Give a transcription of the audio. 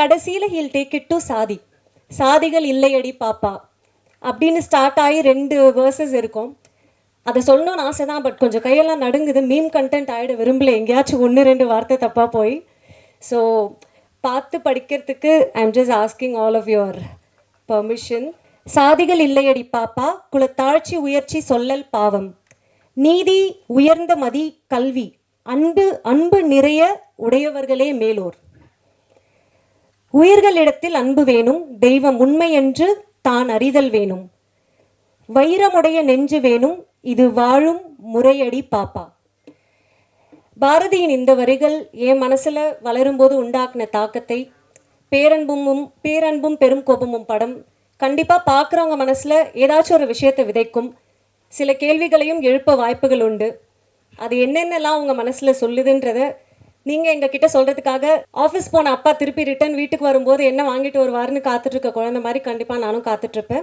கடைசியில் heel take it to சாதி. சாதிகள் இல்லையடி பாப்பா அப்படின்னு ஸ்டார்ட் ஆகி 2 வேர்சஸ் இருக்கும். அதை சொல்லணும்னு ஆசை தான், பட் கொஞ்சம் கையெல்லாம் நடுங்குது. மீம் கண்டென்ட் ஆகிட விரும்பல, எங்கேயாச்சும் 1-2 வார்த்தை தப்பாக போய். ஸோ பார்த்து படிக்கிறதுக்கு I am just asking all of your permission. சாதிகள் இல்லையடி பாப்பா, குலத்தாழ்ச்சி உயர்ச்சி சொல்லல் பாவம், நீதி உயர்ந்த மதி கல்வி, அன்பு அன்பு நிறைய உடையவர்களே மேலோர், உயிர்களிடத்தில் அன்பு வேணும், தெய்வம் உண்மை என்று தான் அறிதல் வேணும், வைரமுடைய நெஞ்சு வேணும், இது வாழும் முறையடி பாப்பா. பாரதியின் இந்த வரிகள் என் மனசுல வளரும்போது உண்டாக்குன தாக்கத்தை, பேரன்பும் பெரும் கோபமும் படம் கண்டிப்பா பார்க்குறவங்க மனசுல ஏதாச்சும் ஒரு விஷயத்தை விதைக்கும். சில கேள்விகளையும் எழுப்ப வாய்ப்புகள் உண்டு. அது என்னென்னலாம் உங்க மனசுல சொல்லுதுன்றத நீங்க எங்ககிட்ட சொல்றதுக்காக, ஆஃபீஸ் போன அப்பா திருப்பி ரிட்டர்ன் வீட்டுக்கு வரும்போது என்ன வாங்கிட்டு வருவாருன்னு காத்துட்டு இருக்க குழந்தை மாதிரி கண்டிப்பா நானும் காத்துட்டு இருப்பேன்.